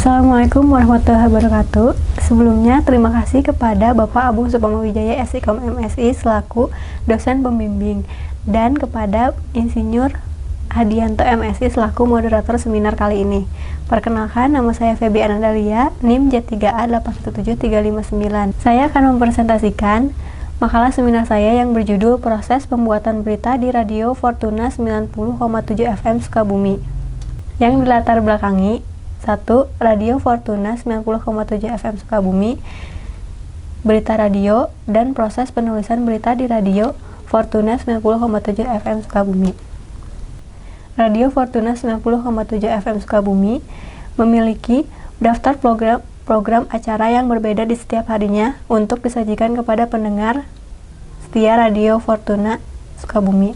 Assalamualaikum warahmatullahi wabarakatuh. Sebelumnya, terima kasih kepada Bapak Abu Supama Wijaya SIKOM MSI selaku dosen pembimbing dan kepada Insinyur Hadianto MSI selaku moderator seminar kali ini. Perkenalkan, nama saya Feby Anandalia, NIM J3A817359. Saya akan mempresentasikan makalah seminar saya yang berjudul Proses Pembuatan Berita di Radio Fortuna 90,7 FM Sukabumi, yang dilatar belakangi 1. Radio Fortuna 90,7 FM Sukabumi, berita radio, dan proses penulisan berita di Radio Fortuna 90,7 FM Sukabumi. Radio Fortuna 90,7 FM Sukabumi memiliki daftar program acara yang berbeda di setiap harinya untuk disajikan kepada pendengar setia Radio Fortuna Sukabumi.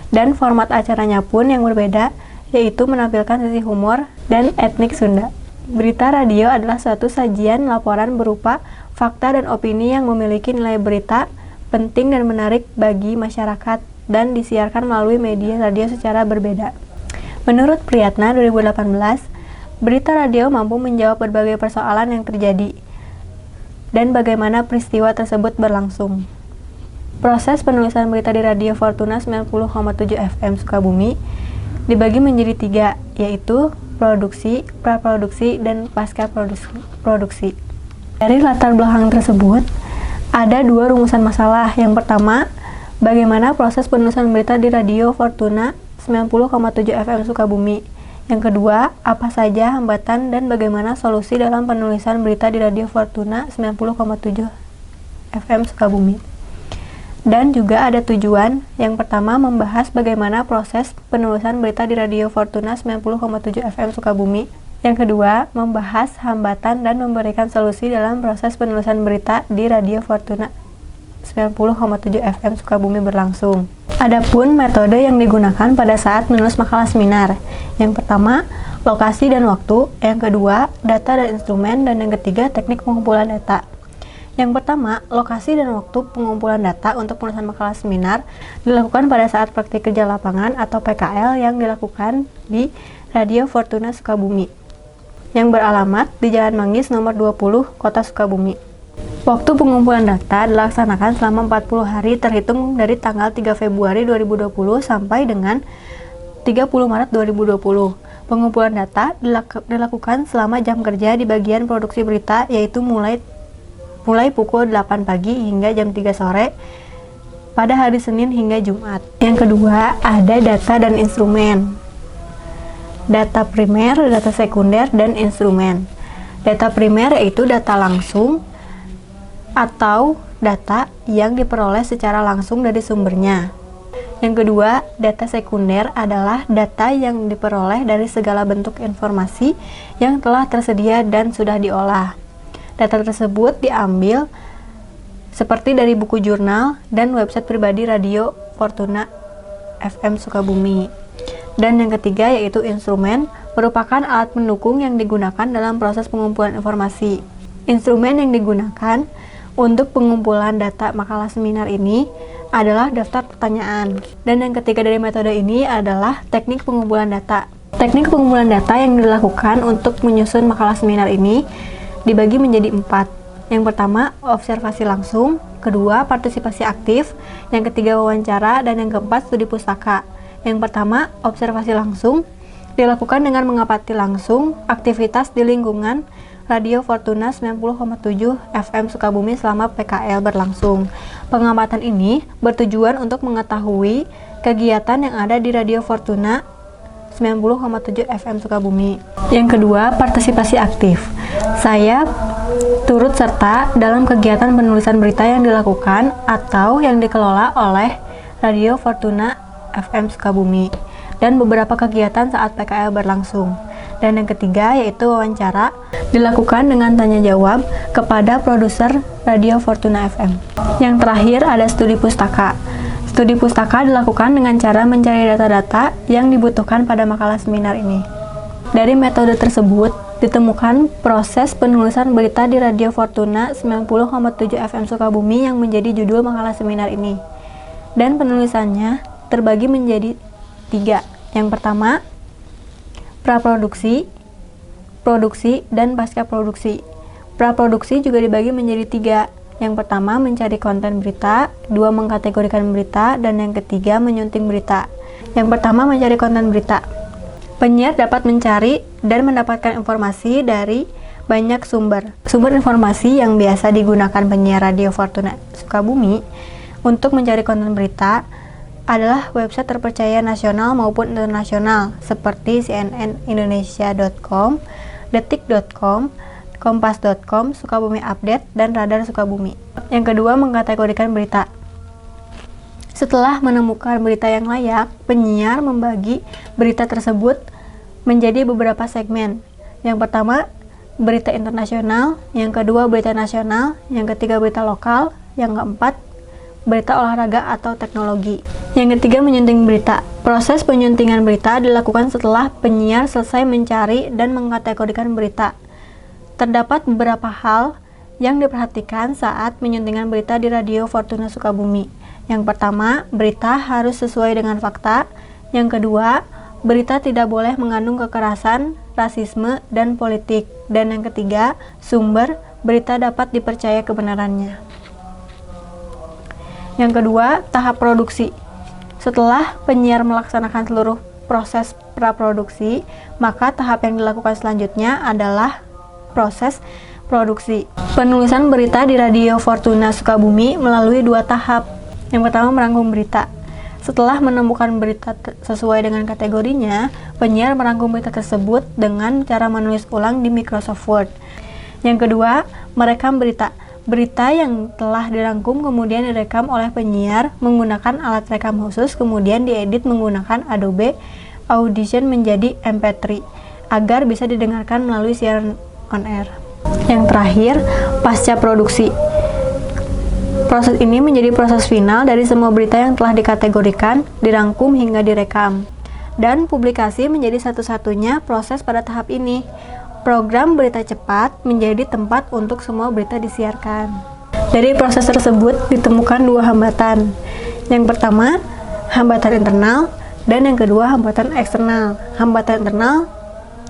Dan format acaranya pun yang berbeda, yaitu menampilkan sisi humor dan etnik Sunda. Berita radio adalah suatu sajian laporan berupa fakta dan opini yang memiliki nilai berita penting dan menarik bagi masyarakat dan disiarkan melalui media radio secara berbeda. Menurut Priyatna 2018, berita radio mampu menjawab berbagai persoalan yang terjadi dan bagaimana peristiwa tersebut berlangsung. Proses penulisan berita di Radio Fortuna 90,7 FM Sukabumi dibagi menjadi 3, yaitu produksi, praproduksi, dan pasca produksi. Dari latar belakang tersebut, ada 2 rumusan masalah. Yang pertama, bagaimana proses penulisan berita di Radio Fortuna 90,7 FM Sukabumi. Yang kedua, apa saja hambatan dan bagaimana solusi dalam penulisan berita di Radio Fortuna 90,7 FM Sukabumi. Dan juga ada tujuan. Yang pertama, membahas bagaimana proses penulisan berita di Radio Fortuna 90,7 FM Sukabumi. Yang kedua, membahas hambatan dan memberikan solusi dalam proses penulisan berita di Radio Fortuna 90,7 FM Sukabumi berlangsung. Adapun metode yang digunakan pada saat menulis makalah seminar. Yang pertama, lokasi dan waktu. Yang kedua, data dan instrumen. Dan yang ketiga, teknik pengumpulan data. Yang pertama, lokasi dan waktu pengumpulan data untuk penulisan makalah seminar dilakukan pada saat praktik kerja lapangan atau PKL yang dilakukan di Radio Fortuna Sukabumi, yang beralamat di Jalan Manggis nomor 20, Kota Sukabumi. Waktu pengumpulan data dilaksanakan selama 40 hari terhitung dari tanggal 3 Februari 2020 sampai dengan 30 Maret 2020. Pengumpulan data dilakukan selama jam kerja di bagian produksi berita, yaitu mulai pukul 8 pagi hingga jam 3 sore pada hari Senin hingga Jumat. Yang kedua, ada data dan instrumen. Data primer, data sekunder, dan instrumen. Data primer yaitu data langsung atau data yang diperoleh secara langsung dari sumbernya. Yang kedua, data sekunder adalah data yang diperoleh dari segala bentuk informasi yang telah tersedia dan sudah diolah. Data tersebut diambil seperti dari buku jurnal dan website pribadi Radio Fortuna FM Sukabumi. Dan yang ketiga yaitu instrumen, merupakan alat pendukung yang digunakan dalam proses pengumpulan informasi. Instrumen yang digunakan untuk pengumpulan data makalah seminar ini adalah daftar pertanyaan. Dan yang ketiga dari metode ini adalah teknik pengumpulan data. Teknik pengumpulan data yang dilakukan untuk menyusun makalah seminar ini dibagi menjadi 4. Yang pertama, observasi langsung. Kedua, partisipasi aktif. Yang ketiga, wawancara. Dan yang keempat, studi pustaka. Yang pertama, observasi langsung dilakukan dengan mengamati langsung aktivitas di lingkungan Radio Fortuna 90,7 FM Sukabumi selama PKL berlangsung. Pengamatan ini bertujuan untuk mengetahui kegiatan yang ada di Radio Fortuna 90,7 FM Sukabumi. Yang kedua, partisipasi aktif. Saya turut serta dalam kegiatan penulisan berita yang dilakukan atau yang dikelola oleh Radio Fortuna FM Sukabumi dan beberapa kegiatan saat PKL berlangsung. Dan yang ketiga yaitu wawancara, dilakukan dengan tanya jawab kepada produser Radio Fortuna FM. Yang terakhir ada studi pustaka. Studi pustaka dilakukan dengan cara mencari data-data yang dibutuhkan pada makalah seminar ini. Dari metode tersebut, ditemukan proses penulisan berita di Radio Fortuna 90,7 FM Sukabumi yang menjadi judul makalah seminar ini. Dan penulisannya terbagi menjadi 3. Yang pertama, praproduksi. produksi, dan pasca produksi. Praproduksi juga dibagi menjadi 3. Yang pertama, mencari konten berita, 2. mengkategorikan berita, dan yang ketiga, menyunting berita. Yang pertama, mencari konten berita. Penyiar dapat mencari dan mendapatkan informasi dari banyak sumber. Sumber informasi yang biasa digunakan penyiar Radio Fortuna Sukabumi untuk mencari konten berita adalah website terpercaya nasional maupun internasional seperti cnnindonesia.com, detik.com, kompas.com, Sukabumi Update, dan Radar Sukabumi. Yang kedua, mengkategorikan berita. Setelah menemukan berita yang layak, penyiar membagi berita tersebut menjadi beberapa segmen. Yang pertama, berita internasional, yang kedua, berita nasional, yang ketiga, berita lokal, yang keempat, berita olahraga atau teknologi. Yang ketiga, menyunting berita. Proses penyuntingan berita dilakukan setelah penyiar selesai mencari dan mengkategorikan berita. Terdapat beberapa hal yang diperhatikan saat penyuntingan berita di Radio Fortuna Sukabumi. Yang pertama, berita harus sesuai dengan fakta. Yang kedua, berita tidak boleh mengandung kekerasan, rasisme, dan politik. Dan yang ketiga, sumber berita dapat dipercaya kebenarannya. Yang kedua, tahap produksi. Setelah penyiar melaksanakan seluruh proses praproduksi, maka tahap yang dilakukan selanjutnya adalah proses produksi. Penulisan berita di Radio Fortuna Sukabumi melalui 2 tahap. Yang pertama, merangkum berita. Setelah menemukan berita sesuai dengan kategorinya, penyiar merangkum berita tersebut dengan cara menulis ulang di Microsoft Word. Yang kedua, merekam berita. Berita yang telah dirangkum kemudian direkam oleh penyiar menggunakan alat rekam khusus, kemudian diedit menggunakan Adobe Audition menjadi MP3 agar bisa didengarkan melalui siaran on air. Yang terakhir, pasca produksi. Proses ini menjadi proses final dari semua berita yang telah dikategorikan, dirangkum hingga direkam. Dan publikasi menjadi satu-satunya proses pada tahap ini. Program berita cepat menjadi tempat untuk semua berita disiarkan. Dari proses tersebut ditemukan 2 hambatan. Yang pertama, hambatan internal, dan yang kedua, hambatan eksternal. Hambatan internal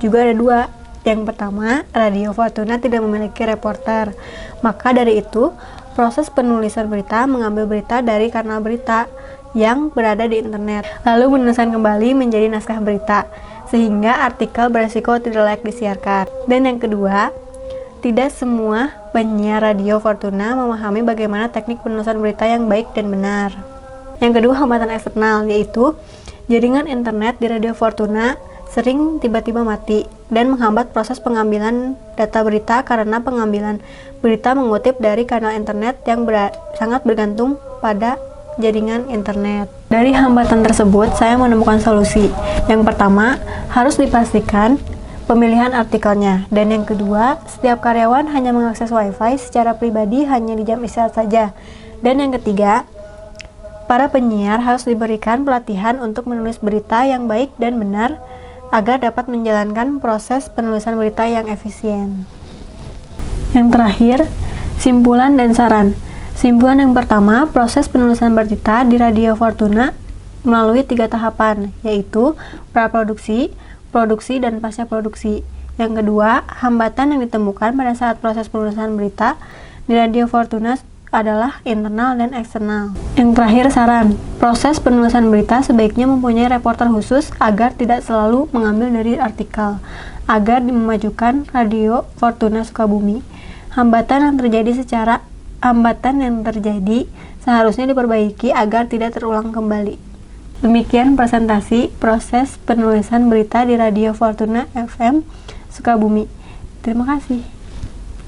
juga ada 2. Yang pertama, Radio Fortuna tidak memiliki reporter. Maka dari itu, proses penulisan berita mengambil berita dari kanal berita yang berada di internet, lalu menuliskan kembali menjadi naskah berita, sehingga artikel beresiko tidak layak disiarkan. Dan yang kedua, tidak semua penyiar Radio Fortuna memahami bagaimana teknik penulisan berita yang baik dan benar. Yang kedua, hambatan eksternal, yaitu jaringan internet di Radio Fortuna sering tiba-tiba mati dan menghambat proses pengambilan data berita karena pengambilan berita mengutip dari kanal internet yang sangat bergantung pada jaringan internet. Dari hambatan tersebut, saya menemukan solusi. Yang pertama, harus dipastikan pemilihan artikelnya. Dan yang kedua, setiap karyawan hanya mengakses WiFi secara pribadi hanya di jam istirahat saja. Dan yang ketiga, para penyiar harus diberikan pelatihan untuk menulis berita yang baik dan benar agar dapat menjalankan proses penulisan berita yang efisien. Yang terakhir, simpulan dan saran. Simpulan yang pertama, proses penulisan berita di Radio Fortuna melalui 3 tahapan, yaitu praproduksi, produksi, dan pasca produksi. Yang kedua, hambatan yang ditemukan pada saat proses penulisan berita di Radio Fortuna adalah internal dan eksternal. Yang terakhir, saran. Proses penulisan berita sebaiknya mempunyai reporter khusus agar tidak selalu mengambil dari artikel, agar memajukan Radio Fortuna Sukabumi. Hambatan yang terjadi seharusnya diperbaiki agar tidak terulang kembali. Demikian presentasi proses penulisan berita di Radio Fortuna FM Sukabumi. Terima kasih.